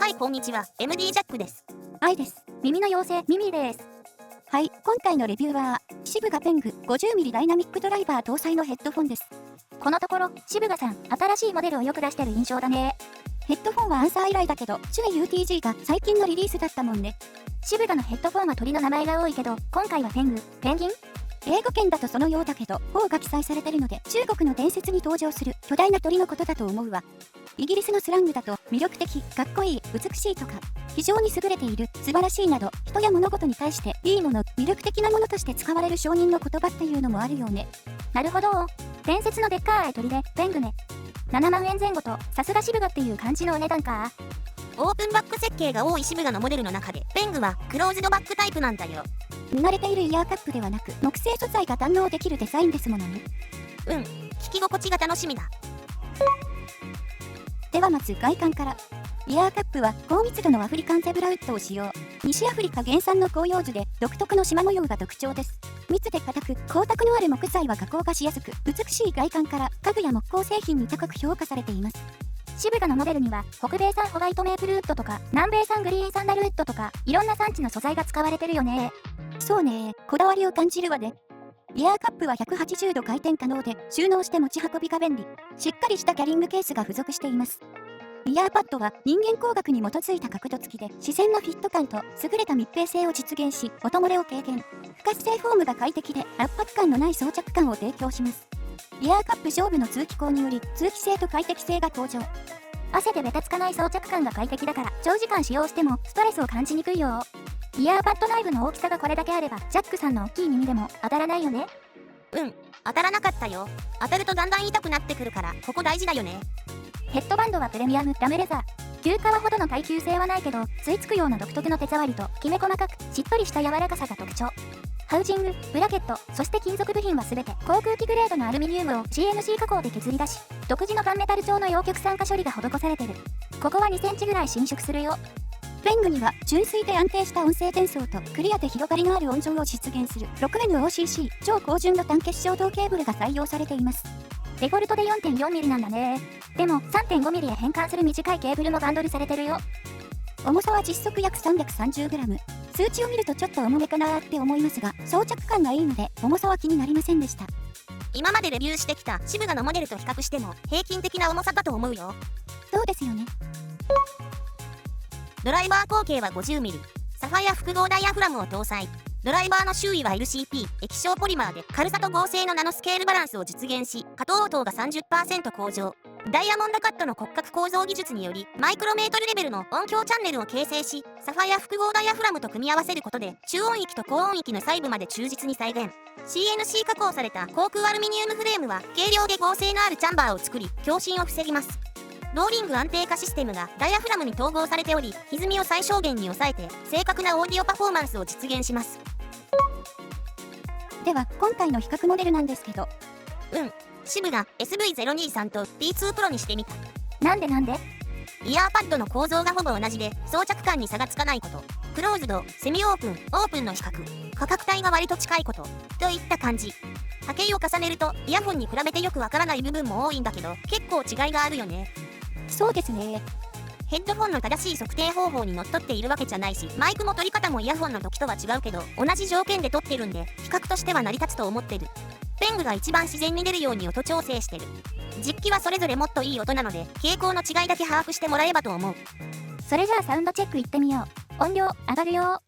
はい、こんにちは。MD ジャックです。愛です。耳の妖精、ミミです。はい、今回のレビューは、シブガペング 50mm ダイナミックドライバー搭載のヘッドフォンです。このところ、シブガさん、新しいモデルをよく出してる印象だね。ヘッドフォンはアンサー以来だけど、チュエ UTG が最近のリリースだったもんね。シブガのヘッドフォンは鳥の名前が多いけど、今回はペンギン英語圏だとそのようだけど、方が記載されてるので、中国の伝説に登場する巨大な鳥のことだと思うわ。イギリスのスラングだと、魅力的、かっこいい、美しいとか、非常に優れている、素晴らしいなど、人や物事に対していいもの、魅力的なものとして使われる承認の言葉っていうのもあるよね。なるほど。伝説のでっかい鳥で、ペングね。7万円前後と、さすがシブガっていう感じのお値段か。オープンバック設計が多いシブガのモデルの中で、ペングはクローズドバックタイプなんだよ。見慣れているイヤーカップではなく、木製素材が堪能できるデザインですものね。聞き心地が楽しみだ。ではまず外観から。イヤーカップは高密度のアフリカンゼブラウッドを使用。西アフリカ原産の広葉樹で独特の縞模様が特徴です。密で硬く、光沢のある木材は加工がしやすく、美しい外観から家具や木工製品に高く評価されています。シブガのモデルには北米産ホワイトメープルウッドとか南米産グリーンサンダルウッドとかいろんな産地の素材が使われてるよね。そうね、こだわりを感じるわね。イヤーカップは180度回転可能で収納して持ち運びが便利。しっかりしたキャリングケースが付属しています。イヤーパッドは人間工学に基づいた角度付きで自然なフィット感と優れた密閉性を実現し音漏れを軽減。不活性フォームが快適で圧迫感のない装着感を提供します。イヤーカップ上部の通気口により通気性と快適性が向上。汗でべたつかない装着感が快適だから長時間使用してもストレスを感じにくいよ。イヤーパッド内部の大きさがこれだけあればジャックさんの大きい耳でも当たらないよね。当たらなかったよ。当たるとだんだん痛くなってくるからここ大事だよね。ヘッドバンドはプレミアムラムレザー。牛革ほどの耐久性はないけど吸い付くような独特の手触りときめ細かくしっとりした柔らかさが特徴。ハウジング、ブラケット、そして金属部品はすべて航空機グレードのアルミニウムを CNC 加工で削り出し、独自のガンメタル調の陽極酸化処理が施されてる。ここは2センチぐらい伸縮するよ。ペングには純粋で安定した音声転送とクリアで広がりのある音情を実現する 6NOCC 超高純度単結晶導ケーブルが採用されています。デフォルトで 4.4mm なんだね。でも 3.5mm へ変換する短いケーブルもバンドルされてるよ。重さは実測約 330g。数値を見るとちょっと重めかなーって思いますが、装着感がいいので重さは気になりませんでした。今までレビューしてきたシブガのモデルと比較しても平均的な重さだと思うよ。そうですよね。ドライバー口径は 50mm。サファイア複合ダイヤフラムを搭載。ドライバーの周囲は LCP 液晶ポリマーで軽さと合成のナノスケールバランスを実現し、可動応が 30% 向上。ダイヤモンドカットの骨格構造技術によりマイクロメートルレベルの音響チャンネルを形成し、サファイア複合ダイヤフラムと組み合わせることで中音域と高音域の細部まで忠実に再現。 CNC 加工された航空アルミニウムフレームは軽量で合成のあるチャンバーを作り共振を防ぎます。ローリング安定化システムがダイヤフラムに統合されており、歪みを最小限に抑えて正確なオーディオパフォーマンスを実現します。では今回の比較モデルなんですけど、シブガ SV023 と P2 Pro にしてみた。なんでイヤーパッドの構造がほぼ同じで装着感に差がつかないこと、クローズド、セミオープン、オープンの比較、価格帯が割と近いことといった感じ。波形を重ねるとイヤホンに比べてよくわからない部分も多いんだけど結構違いがあるよね。そうですね。ヘッドフォンの正しい測定方法にのっとっているわけじゃないし、マイクも取り方もイヤホンの時とは違うけど同じ条件で撮ってるんで比較としては成り立つと思ってる。ペングが一番自然に出るように音調整してる。実機はそれぞれもっといい音なので傾向の違いだけ把握してもらえばと思う。それじゃあサウンドチェックいってみよう。音量上がるよ。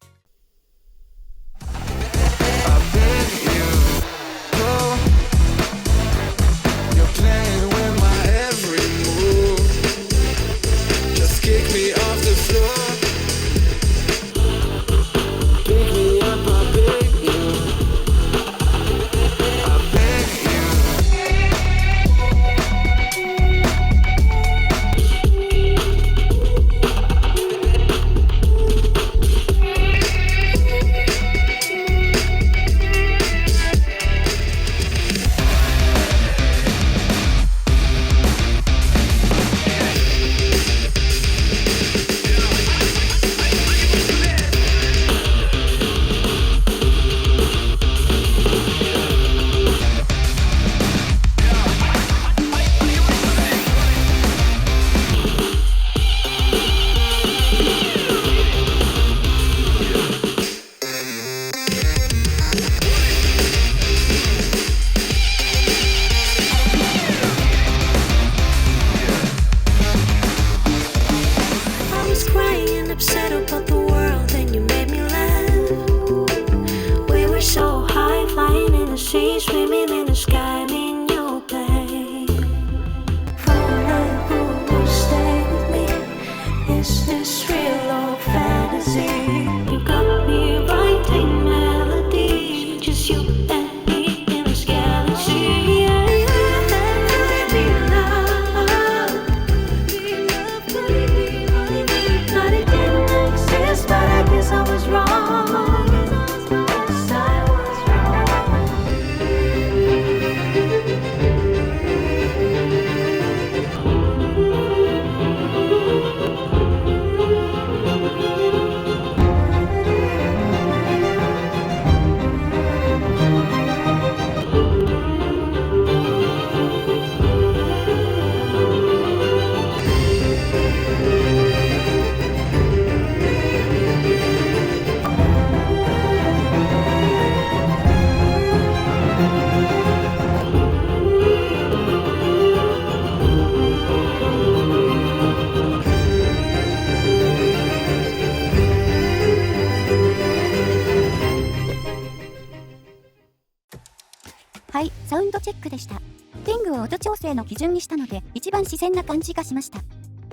生の基準にしたので一番自然な感じがしました。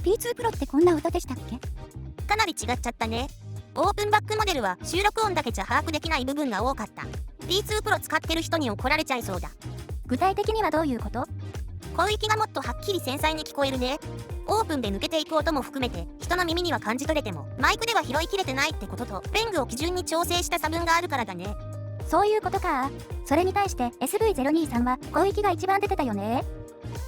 P2 Pro ってこんな音でしたっけ？かなり違っちゃったね。オープンバックモデルは収録音だけじゃ把握できない部分が多かった。P2 Pro 使ってる人に怒られちゃいそうだ。具体的にはどういうこと？声域がもっとはっきり繊細に聞こえるね。オープンで抜けていく音も含めて人の耳には感じ取れてもマイクでは拾いきれてないってことと、ペングを基準に調整した差分があるからだね。そういうことか。それに対して SV023 は声域が一番出てたよね。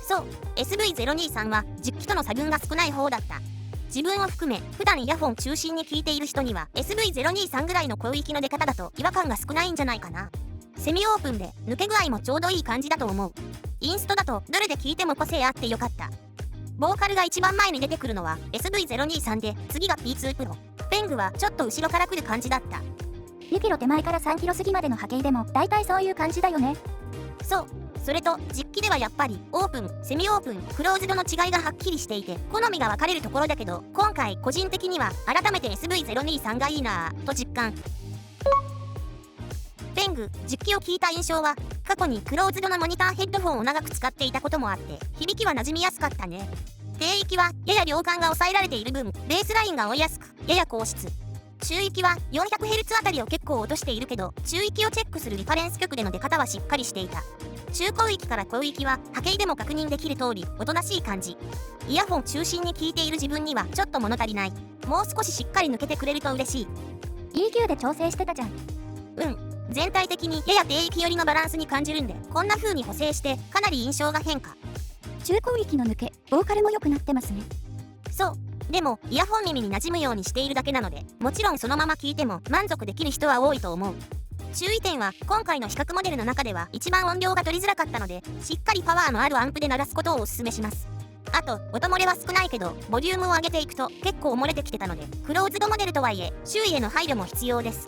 そう、SV023 は実機との差分が少ない方だった。自分を含め普段イヤホン中心に聞いている人には SV023 ぐらいの声域の出方だと違和感が少ないんじゃないかな。セミオープンで抜け具合もちょうどいい感じだと思う。インストだとどれで聞いても個性あってよかった。ボーカルが一番前に出てくるのは SV023 で、次が P2 Pro。ペングはちょっと後ろから来る感じだった。2キロ手前から3キロ過ぎまでの波形でも大体そういう感じだよね。そう、それと実機ではやっぱりオープン、セミオープン、クローズドの違いがはっきりしていて好みが分かれるところだけど、今回個人的には改めて SV023 がいいなぁと実感。ペング、実機を聞いた印象は、過去にクローズドなモニターヘッドフォンを長く使っていたこともあって響きは馴染みやすかったね。低域はやや量感が抑えられている分ベースラインが追いやすくやや高質。中域は 400Hz あたりを結構落としているけど、中域をチェックするリファレンス曲での出方はしっかりしていた。中高域から高域は波形でも確認できる通りおとなしい感じ。イヤホン中心に聞いている自分にはちょっと物足りない。もう少ししっかり抜けてくれると嬉しい。 EQ で調整してたじゃん。全体的にやや低域寄りのバランスに感じるんで、こんな風に補正してかなり印象が変化。中高域の抜け、ボーカルも良くなってますね。そう、でもイヤホン耳に馴染むようにしているだけなので、もちろんそのまま聞いても満足できる人は多いと思う。注意点は、今回の比較モデルの中では一番音量が取りづらかったので、しっかりパワーのあるアンプで鳴らすことをお勧めします。あと音漏れは少ないけどボリュームを上げていくと結構漏れてきてたので、クローズドモデルとはいえ周囲への配慮も必要です。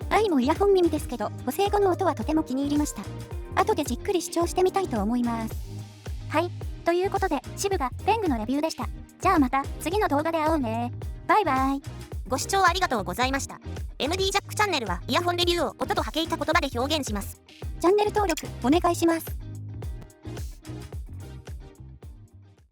愛もイヤホン耳ですけど、補正後の音はとても気に入りました。後でじっくり視聴してみたいと思います。はい、ということで渋がペングのレビューでした。じゃあまた次の動画で会おうね。バイバイ。ご視聴ありがとうございました。MD ジャックチャンネルはイヤホンレビューを音と波形た言葉で表現します。チャンネル登録お願いします。